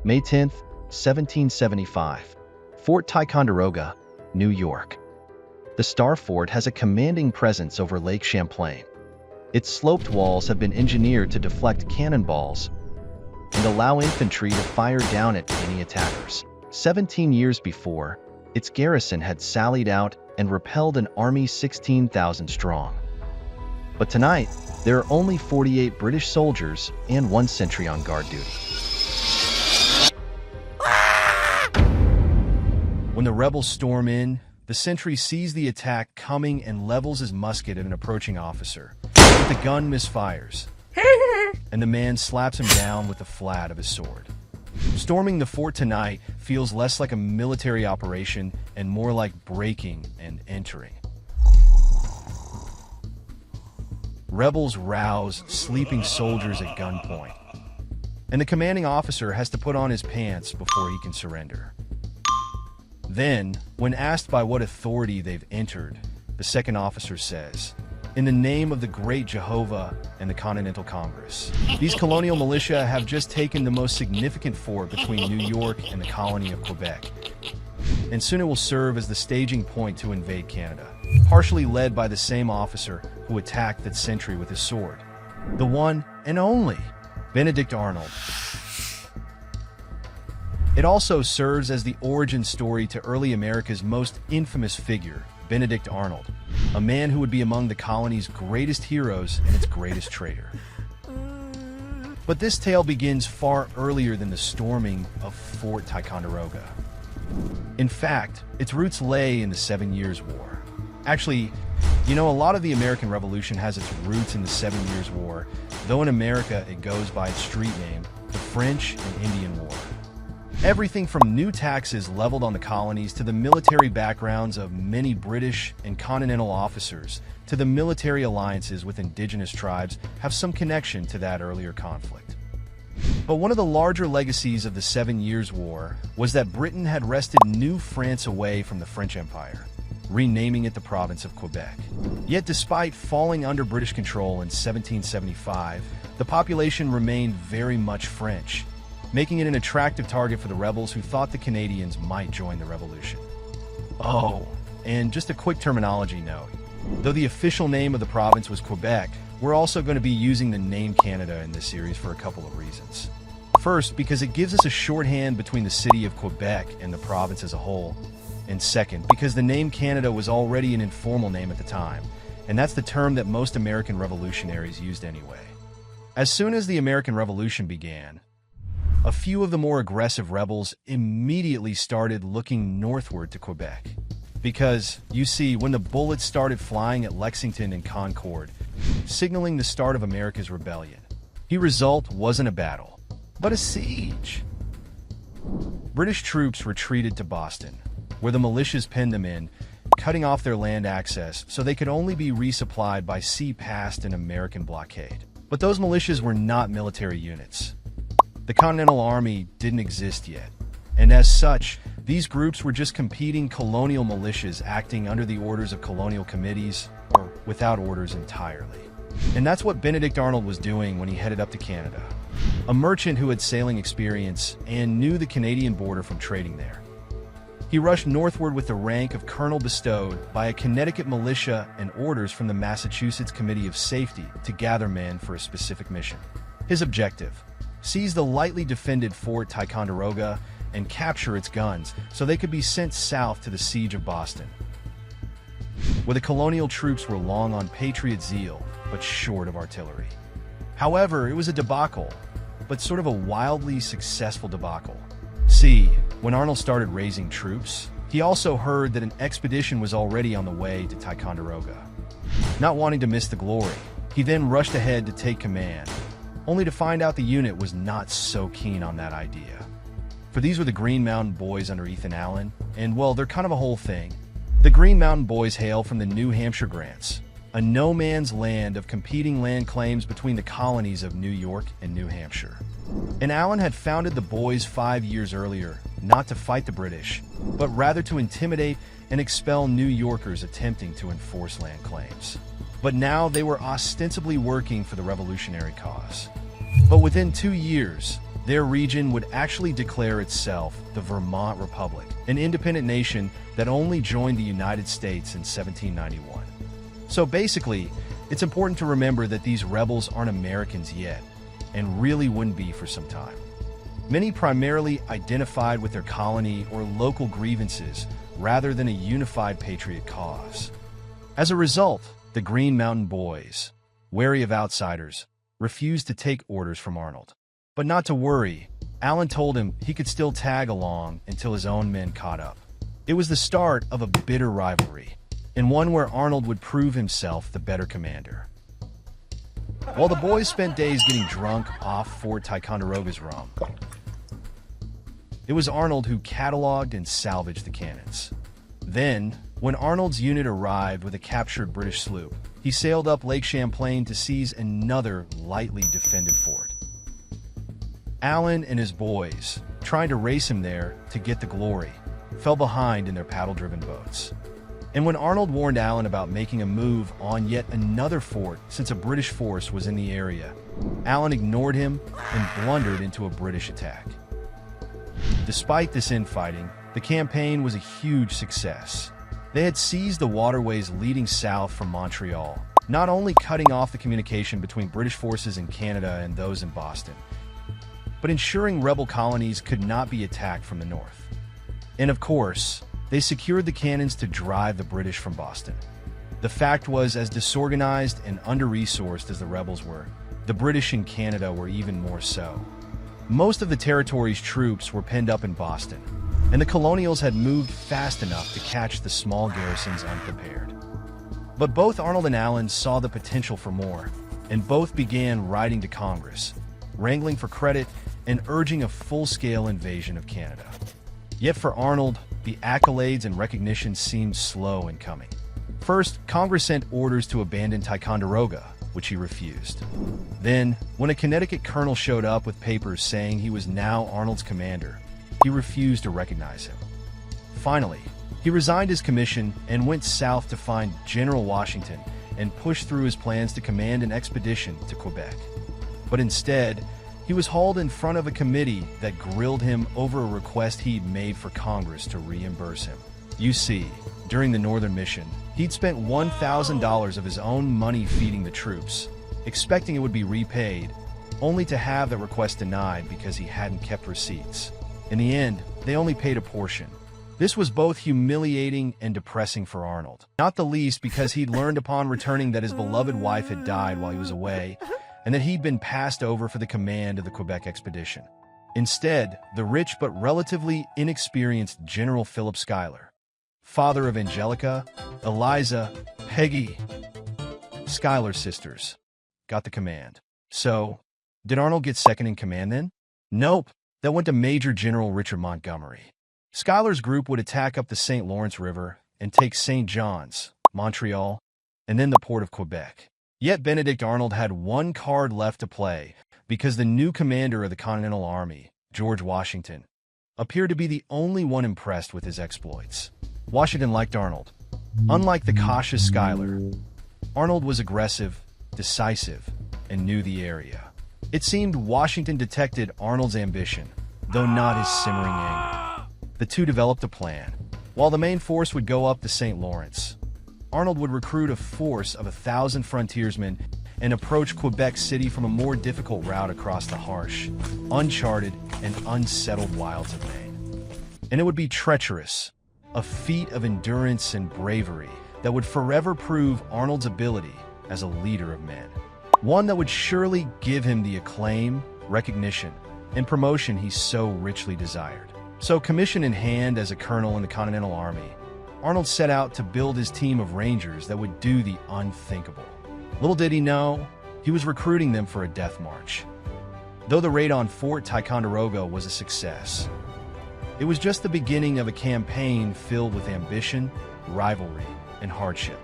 May 10, 1775. Fort Ticonderoga, New York. The Star Fort has a commanding presence over Lake Champlain. Its sloped walls have been engineered to deflect cannonballs and allow infantry to fire down at any attackers. 17 years before, its garrison had sallied out and repelled an army 16,000 strong. But tonight, there are only 48 British soldiers and 1 sentry on guard duty. When the rebels storm in, the sentry sees the attack coming and levels his musket at an approaching officer. But the gun misfires, and the man slaps him down with the flat of his sword. Storming the fort tonight feels less like a military operation and more like breaking and entering. Rebels rouse sleeping soldiers at gunpoint, and the commanding officer has to put on his pants before he can surrender. Then, when asked by what authority they've entered, the second officer says, "In the name of the great Jehovah and the Continental Congress." These colonial militia have just taken the most significant fort between New York and the colony of Quebec, and soon it will serve as the staging point to invade Canada, partially led by the same officer who attacked that sentry with his sword, the one and only Benedict Arnold. It also serves as the origin story to early America's most infamous figure, Benedict Arnold, a man who would be among the colony's greatest heroes and its greatest traitor. But this tale begins far earlier than the storming of Fort Ticonderoga. In fact, its roots lay in the 7 Years' War. Actually, a lot of the American Revolution has its roots in the 7 Years' War, though in America it goes by its street name, the French and Indian War. Everything from new taxes leveled on the colonies to the military backgrounds of many British and Continental officers to the military alliances with indigenous tribes have some connection to that earlier conflict. But one of the larger legacies of the 7 Years' War was that Britain had wrested New France away from the French Empire, renaming it the province of Quebec. Yet despite falling under British control in 1775, the population remained very much French, making it an attractive target for the rebels who thought the Canadians might join the revolution. Oh, and just a quick terminology note. Though the official name of the province was Quebec, we're also going to be using the name Canada in this series for a couple of reasons. First, because it gives us a shorthand between the city of Quebec and the province as a whole. And second, because the name Canada was already an informal name at the time, and that's the term that most American revolutionaries used anyway. As soon as the American Revolution began, a few of the more aggressive rebels immediately started looking northward to Quebec. Because, you see, when the bullets started flying at Lexington and Concord, signaling the start of America's rebellion, the result wasn't a battle, but a siege. British troops retreated to Boston, where the militias penned them in, cutting off their land access so they could only be resupplied by sea past an American blockade. But those militias were not military units. The Continental Army didn't exist yet, and as such, these groups were just competing colonial militias acting under the orders of colonial committees or without orders entirely. And that's what Benedict Arnold was doing when he headed up to Canada, a merchant who had sailing experience and knew the Canadian border from trading there. He rushed northward with the rank of colonel bestowed by a Connecticut militia and orders from the Massachusetts Committee of Safety to gather men for a specific mission. His objective: seize the lightly defended Fort Ticonderoga and capture its guns so they could be sent south to the siege of Boston, where the colonial troops were long on patriot zeal but short of artillery. However, it was a debacle, but sort of a wildly successful debacle. See, when Arnold started raising troops, he also heard that an expedition was already on the way to Ticonderoga. Not wanting to miss the glory, he then rushed ahead to take command, only to find out the unit was not so keen on that idea. For these were the Green Mountain Boys under Ethan Allen, and well, they're kind of a whole thing. The Green Mountain Boys hail from the New Hampshire Grants, a no-man's land of competing land claims between the colonies of New York and New Hampshire. And Allen had founded the Boys 5 years earlier, not to fight the British, but rather to intimidate and expel New Yorkers attempting to enforce land claims. But now they were ostensibly working for the revolutionary cause. But within 2 years, their region would actually declare itself the Vermont Republic, an independent nation that only joined the United States in 1791. So basically, it's important to remember that these rebels aren't Americans yet, and really wouldn't be for some time. Many primarily identified with their colony or local grievances rather than a unified patriot cause. As a result, the Green Mountain Boys, wary of outsiders, refused to take orders from Arnold. But not to worry, Allen told him he could still tag along until his own men caught up. It was the start of a bitter rivalry, and one where Arnold would prove himself the better commander. While the boys spent days getting drunk off Fort Ticonderoga's rum, it was Arnold who cataloged and salvaged the cannons. Then, when Arnold's unit arrived with a captured British sloop, he sailed up Lake Champlain to seize another lightly defended fort. Allen and his boys, trying to race him there to get the glory, fell behind in their paddle-driven boats. And when Arnold warned Allen about making a move on yet another fort since a British force was in the area, Allen ignored him and blundered into a British attack. Despite this infighting, the campaign was a huge success. They had seized the waterways leading south from Montreal, not only cutting off the communication between British forces in Canada and those in Boston, but ensuring rebel colonies could not be attacked from the north. And of course, they secured the cannons to drive the British from Boston. The fact was, as disorganized and under-resourced as the rebels were, the British in Canada were even more so. Most of the territory's troops were penned up in Boston, and the colonials had moved fast enough to catch the small garrisons unprepared. But both Arnold and Allen saw the potential for more, and both began writing to Congress, wrangling for credit and urging a full-scale invasion of Canada. Yet for Arnold, the accolades and recognition seemed slow in coming. First, Congress sent orders to abandon Ticonderoga, which he refused. Then, when a Connecticut colonel showed up with papers saying he was now Arnold's commander, he refused to recognize him. Finally, he resigned his commission and went south to find General Washington and push through his plans to command an expedition to Quebec. But instead, he was hauled in front of a committee that grilled him over a request he'd made for Congress to reimburse him. You see, during the Northern Mission, he'd spent $1,000 of his own money feeding the troops, expecting it would be repaid, only to have that request denied because he hadn't kept receipts. In the end, they only paid a portion. This was both humiliating and depressing for Arnold, not the least because he'd learned upon returning that his beloved wife had died while he was away, and that he'd been passed over for the command of the Quebec expedition. Instead, the rich but relatively inexperienced General Philip Schuyler, father of Angelica, Eliza, Peggy, Schuyler's sisters, got the command. So, did Arnold get second in command then? Nope, that went to Major General Richard Montgomery. Schuyler's group would attack up the St. Lawrence River and take St. John's, Montreal, and then the port of Quebec. Yet Benedict Arnold had one card left to play because the new commander of the Continental Army, George Washington, appeared to be the only one impressed with his exploits. Washington liked Arnold. Unlike the cautious Schuyler, Arnold was aggressive, decisive, and knew the area. It seemed Washington detected Arnold's ambition, though not his simmering anger. The two developed a plan. While the main force would go up the St. Lawrence, Arnold would recruit a force of 1,000 frontiersmen and approach Quebec City from a more difficult route across the harsh, uncharted, and unsettled wilds of Maine. And it would be treacherous, a feat of endurance and bravery that would forever prove Arnold's ability as a leader of men. One that would surely give him the acclaim, recognition, and promotion he so richly desired. So, commission in hand as a colonel in the Continental Army, Arnold set out to build his team of Rangers that would do the unthinkable. Little did he know, he was recruiting them for a death march. Though the raid on Fort Ticonderoga was a success, it was just the beginning of a campaign filled with ambition, rivalry, and hardship.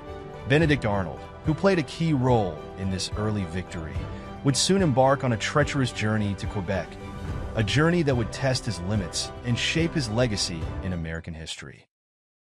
Benedict Arnold, who played a key role in this early victory, would soon embark on a treacherous journey to Quebec, a journey that would test his limits and shape his legacy in American history.